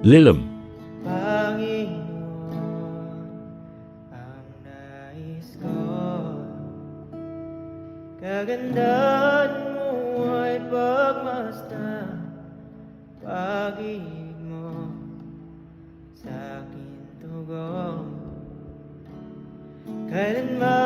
Lilim. Panginoon, ang nais ko, kagandahan mo ay pagmasdan, pag-ibig mo sa akin tugon. Kailanman